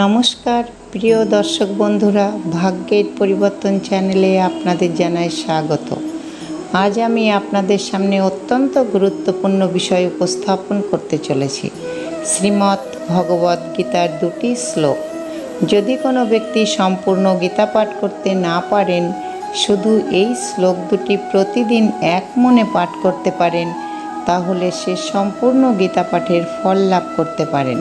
নমস্কার প্রিয় দর্শক বন্ধুরা, ভাগ্যের পরিবর্তন চ্যানেলে আপনাদের জানাই স্বাগত। আজ আমি আপনাদের সামনে অত্যন্ত গুরুত্বপূর্ণ বিষয় উপস্থাপন করতে চলেছি। শ্রীমদ্ ভগবদ গীতার দুটি শ্লোক। যদি কোনো ব্যক্তি সম্পূর্ণ গীতা পাঠ করতে না পারেন, শুধু এই শ্লোক দুটি প্রতিদিন এক মনে পাঠ করতে পারেন, তাহলে সে সম্পূর্ণ গীতা পাঠের ফল লাভ করতে পারেন।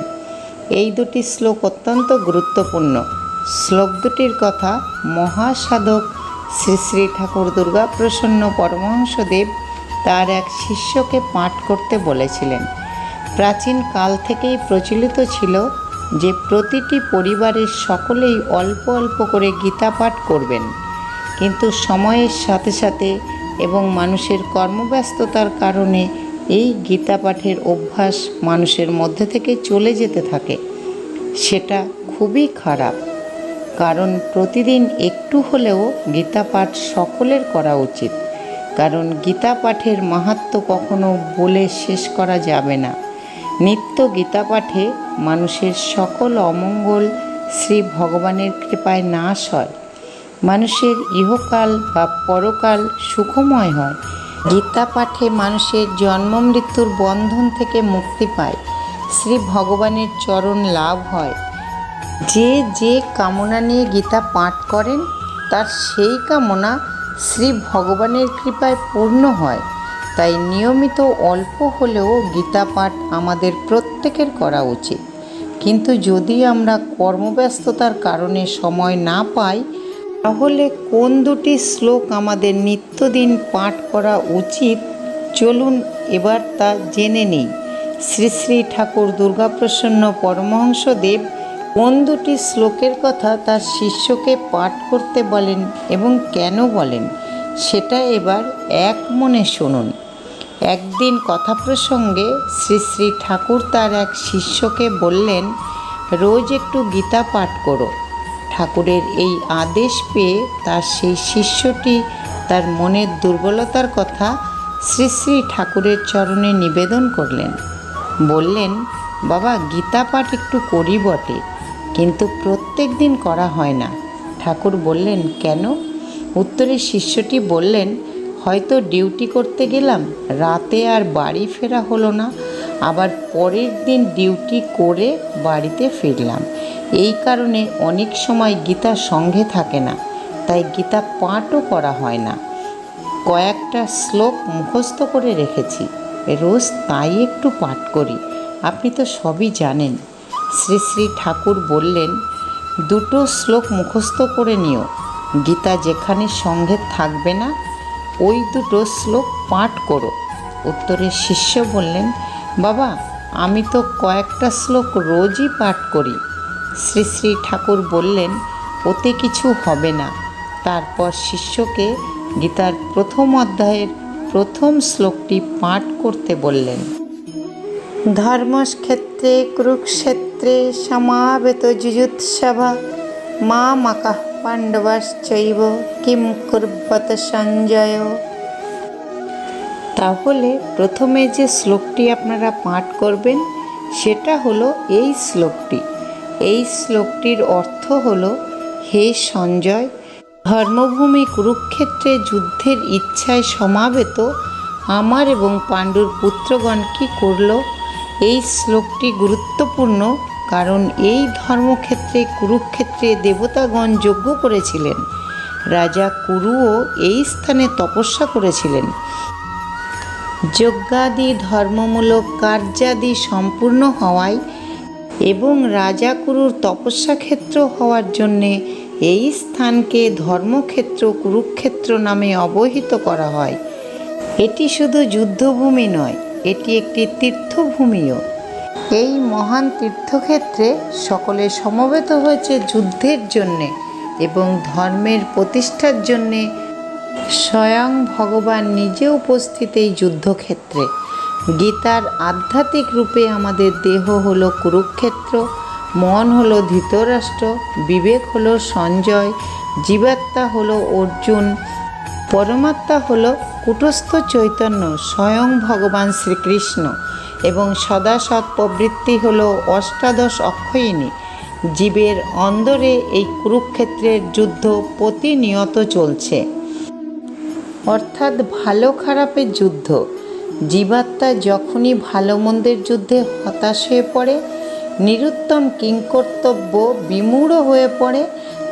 এই দুটি শ্লোক অত্যন্ত গুরুত্বপূর্ণ। শ্লোক দুটির কথা মহাসাধক শ্রী শ্রী ঠাকুর দুর্গাপ্রসন্ন পরমহংসদেব তার এক শিষ্যকে পাঠ করতে বলেছিলেন। প্রাচীন কাল থেকেই প্রচলিত ছিল যে প্রতিটি পরিবারের সকলেই অল্প অল্প করে গীতা পাঠ করবেন, কিন্তু সময়ের সাথে সাথে এবং মানুষের কর্মব্যস্ততার কারণে এই গীতা পাঠের অভ্যাস মানুষের মধ্যে থেকে চলে যেতে থাকে। সেটা খুবই খারাপ, কারণ প্রতিদিন একটু হলেও গীতা পাঠ সকলের করা উচিত। কারণ গীতা পাঠের মাহাত্ম্য কখনো বলে শেষ করা যাবে না। নিত্য গীতা পাঠে মানুষের সকল অমঙ্গল শ্রী ভগবানের কৃপায় নাশ হয়। মানুষের ইহকাল বা পরকাল সুখময় হয়। গীতা পাঠে মানুষের জন্ম মৃত্যুর বন্ধন থেকে মুক্তি পায়, শ্রী ভগবানের চরণ লাভ হয়। যে যে কামনা নিয়ে গীতা পাঠ করেন, তার সেই কামনা শ্রী ভগবানের কৃপায় পূর্ণ হয়। তাই নিয়মিত অল্প হলেও গীতা পাঠ আমাদের প্রত্যেকের করা উচিত। কিন্তু যদি আমরা কর্মব্যস্ততার কারণে সময় না পাই, তাহলে কোন দুটি শ্লোক আমাদের নিত্যদিন পাঠ করা উচিত, চলুন এবার তা জেনে নিই। শ্রী শ্রী ঠাকুর দুর্গাপ্রসন্ন পরমহংসদেব কোন দুটি শ্লোকের কথা তার শিষ্যকে পাঠ করতে বলেন এবং কেন বলেন, সেটা এবার এক মনে শুনুন। একদিন কথা প্রসঙ্গে শ্রী শ্রী ঠাকুর তার এক শিষ্যকে বললেন, রোজ একটু গীতা পাঠ করো। ঠাকুরের এই আদেশ পেয়ে তার সেই শিষ্যটি তার মনের দুর্বলতার কথা শ্রী শ্রী ঠাকুরের চরণে নিবেদন করলেন। বললেন, বাবা, গীতা পাঠ একটু করি বটে, কিন্তু প্রত্যেক দিন করা হয় না। ঠাকুর বললেন, কেন? উত্তরে শিষ্যটি বললেন, হয়তো ডিউটি করতে গেলাম, রাতে আর বাড়ি ফেরা হলো না, আবার পরের দিন ডিউটি করে বাড়িতে ফিরলাম। এই কারণে অনেক সময় গীতা সঙ্গে থাকে না, তাই গীতা পাঠও করা হয় না। কয়েকটা শ্লোক মুখস্থ করে রেখেছি, রোজ তাই একটু পাঠ করি। আপনি তো সবই জানেন। শ্রী শ্রী ঠাকুর বললেন, দুটো শ্লোক মুখস্থ করে নিও। গীতা যেখানে সঙ্গে থাকবে না, ওই দুটো শ্লোক পাঠ করো। উত্তরে শিষ্য বললেন, বাবা, আমি তো কয়েকটা শ্লোক রোজই পাঠ করি। শ্রী শ্রী ঠাকুর বললেন, ওতে কিছু হবে না। তারপর শিষ্যকে গীতার প্রথম অধ্যায়ের প্রথম শ্লোকটি পাঠ করতে বললেন। ধর্মক্ষেত্রে কুরুক্ষেত্রে সমাবেত যুযুৎসভা মামাকাঃ পাণ্ডবাশ্চৈব কিম কুর্বত সঞ্জয়। তাহলে প্রথমে যে শ্লোকটি আপনারা পাঠ করবেন, সেটা হলো এই শ্লোকটি। এই শ্লোকটির অর্থ হলো, হে সঞ্জয়, ধর্মভূমি কুরুক্ষেত্রে যুদ্ধের ইচ্ছায় সমাবেত আমার এবং পাণ্ডুর পুত্রগণ কী করল? এই শ্লোকটি গুরুত্বপূর্ণ, কারণ এই ধর্মক্ষেত্রে কুরুক্ষেত্রে দেবতাগণ যজ্ঞ করেছিলেন। রাজা কুরুও এই স্থানে তপস্যা করেছিলেন। যজ্ঞাদি ধর্মমূলক কার্যাদি সম্পূর্ণ হওয়ায় এবং রাজা কুরুর তপস্যা ক্ষেত্র হওয়ার জন্যে এই স্থানকে ধর্মক্ষেত্র কুরুক্ষেত্র নামে অবহিত করা হয়। এটি শুধু যুদ্ধভূমি নয়, এটি একটি তীর্থভূমিও। এই মহান তীর্থক্ষেত্রে সকলে সমবেত হয়েছে যুদ্ধের জন্যে এবং ধর্মের প্রতিষ্ঠার জন্যে। স্বয়ং ভগবান নিজে উপস্থিত এই যুদ্ধক্ষেত্রে। গীতার আধ্যাত্মিক রূপে আমাদের দেহ হলো কুরুক্ষেত্র, মন হলো ধৃতরাষ্ট্র, বিবেক হলো সঞ্জয়, জীবাত্মা হলো অর্জুন, পরমাত্মা হলো কূটস্থ চৈতন্য স্বয়ং ভগবান শ্রীকৃষ্ণ এবং সদা সৎ প্রবৃত্তি হলো অষ্টাদশ অক্ষয়িনী। জীবের অন্দরে এই কুরুক্ষেত্রের যুদ্ধ প্রতিনিয়ত চলছে, অর্থাৎ ভালো খারাপের যুদ্ধ। জীবাত্মা যখনই ভালো মন্দের যুদ্ধে হতাশ হয়ে পড়ে, নিরুত্তম কিংকর্তব্য বিমূঢ় হয়ে পড়ে,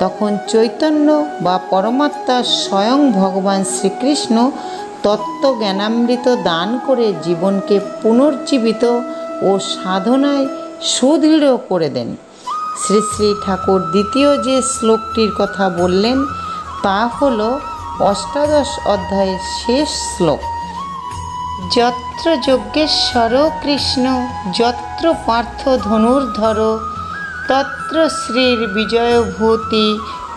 তখন চৈতন্য বা পরমাত্মা স্বয়ং ভগবান শ্রীকৃষ্ণ তত্ত্বজ্ঞানামৃত দান করে জীবনকে পুনর্জীবিত ও সাধনায় সুদৃঢ় করে দেন। শ্রী শ্রী ঠাকুর দ্বিতীয় যে শ্লোকটির কথা বললেন তা হল অষ্টাদশ অধ্যায়ের শেষ শ্লোক। যত্র যজ্ঞেশ্বর কৃষ্ণ যত্র পার্থ ধনুর্ধর তত্র শ্রীর বিজয়ভূতি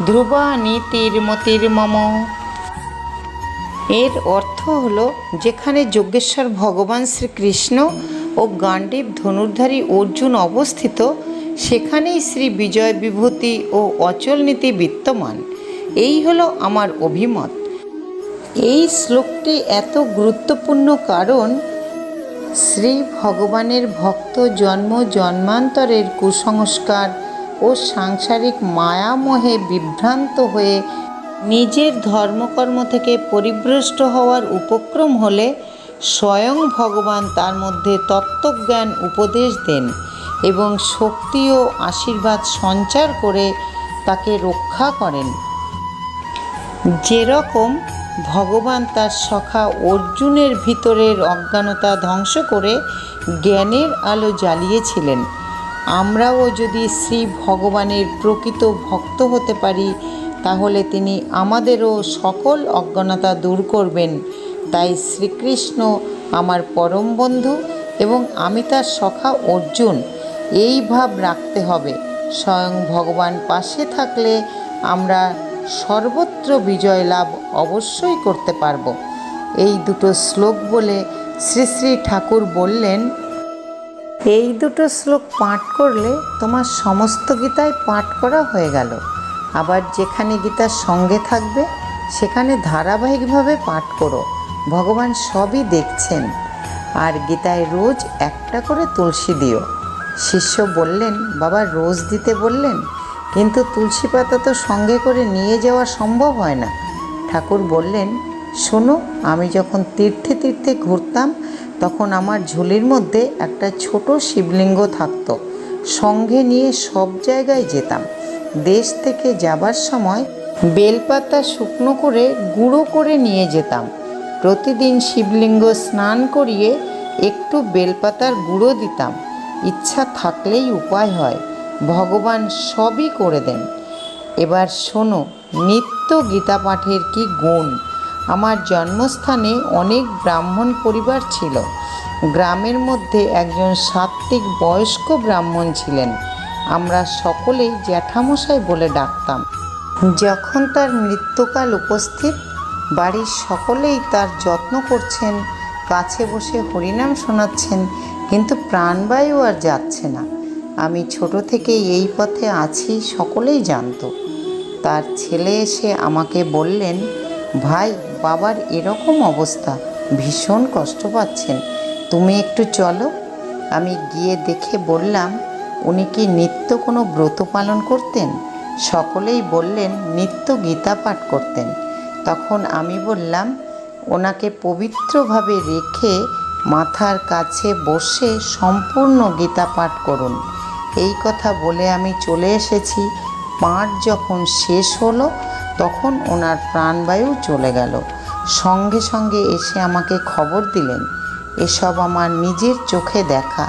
ধ্রুবা নীতির মতির মম। এর অর্থ হল, যেখানে যজ্ঞেশ্বর ভগবান শ্রীকৃষ্ণ ও গাণ্ডীব ধনুর্ধারী অর্জুন অবস্থিত, সেখানেই শ্রী বিজয় বিভূতি ও অচল নীতি বিদ্যমান। এই হলো আমার অভিমত। এই শ্লোকটি এত গুরুত্বপূর্ণ কারণ শ্রী ভগবানের ভক্ত জন্ম জন্মান্তরের কুসংস্কার ও সাংসারিক মায়ামোহে বিভ্রান্ত হয়ে নিজের ধর্মকর্ম থেকে পরিভ্রষ্ট হওয়ার উপক্রম হলে স্বয়ং ভগবান তার মধ্যে তত্ত্বজ্ঞান উপদেশ দেন এবং শক্তি ও আশীর্বাদ সঞ্চার করে তাকে রক্ষা করেন। যেরকম ভগবান তার সখা অর্জুনের ভিতরের অজ্ঞানতা ধ্বংস করে জ্ঞানের আলো জ্বালিয়েছিলেন, আমরাও যদি শ্রী ভগবানের প্রকৃত ভক্ত হতে পারি, তাহলে তিনি আমাদেরও সকল অজ্ঞানতা দূর করবেন। তাই শ্রীকৃষ্ণ আমার পরম বন্ধু এবং আমি তার সখা অর্জুন, এই ভাব রাখতে হবে। স্বয়ং ভগবান পাশে থাকলে আমরা সর্বত্র বিজয় লাভ অবশ্যই করতে পারব। এই দুটো শ্লোক বলে শ্রী শ্রী ঠাকুর বললেন, এই দুটো শ্লোক পাঠ করলে তোমার সমস্ত গীতাই পাঠ করা হয়ে গেল। আবার যেখানে গীতার সঙ্গে থাকবে সেখানে ধারাবাহিকভাবে পাঠ করো, ভগবান সবই দেখছেন। আর গীতায় রোজ একটা করে তুলসী দিও। শিষ্য বললেন, বাবা রোজ দিতে বললেন, কিন্তু তুলসী পাতা তো সঙ্গে করে নিয়ে যাওয়া সম্ভব হয় না। ঠাকুর বললেন, শোনো, আমি যখন তীর্থে তীর্থে ঘুরতাম তখন আমার ঝুলির মধ্যে একটা ছোট শিবলিঙ্গ থাকতো, সঙ্গে নিয়ে সব জায়গায় যেতাম। দেশ থেকে যাবার সময় বেলপাতা শুকনো করে গুঁড়ো করে নিয়ে যেতাম। প্রতিদিন শিবলিঙ্গ স্নান করিয়ে একটু বেলপাতার গুঁড়ো দিতাম। ইচ্ছা থাকলেই উপায় হয়, ভগবান সবই করে দেন। এবার শোনো, নিত্য গীতা পাঠের কি গুণ। আমার জন্মস্থানে অনেক ব্রাহ্মণ পরিবার ছিল। গ্রামের মধ্যে একজন সাত্ত্বিক বয়স্ক ব্রাহ্মণ ছিলেন। আমরা সকলেই জ্যাঠামশাই বলে ডাকতাম। যখন তার মৃত্যুকাল উপস্থিত, বাড়ির সকলেই তার যত্ন করছেন, কাছে বসে হরিনাম শোনাচ্ছেন, কিন্তু প্রাণবায়ু আর যাচ্ছে না। আমি ছোট থেকেই এই পথে আছি সকলেই জানত। তার ছেলে এসে আমাকে বললেন, ভাই, বাবার এরকম অবস্থা, ভীষণ কষ্ট পাচ্ছেন, তুমি একটু চলো। আমি গিয়ে দেখে বললাম, উনি কি নিত্য কোনো ব্রত পালন করতেন? সকলেই বললেন নিত্য গীতা পাঠ করতেন। তখন আমি বললাম, ওনাকে পবিত্রভাবে রেখে মাথার কাছে বসে সম্পূর্ণ গীতা পাঠ করুন। এই কথা বলে আমি চলে এসেছি। পাঠ যখন শেষ হলো তখন ওনার প্রাণবায়ু চলে গেল। সঙ্গে সঙ্গে এসে আমাকে খবর দিলেন। এসব আমার নিজের চোখে দেখা।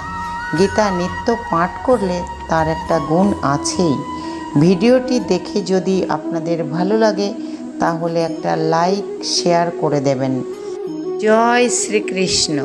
গীতা নিত্য পাঠ করলে তার একটা গুণ আছেই। ভিডিওটি দেখে যদি আপনাদের ভালো লাগে তাহলে একটা লাইক শেয়ার করে দেবেন। জয় শ্রীকৃষ্ণ।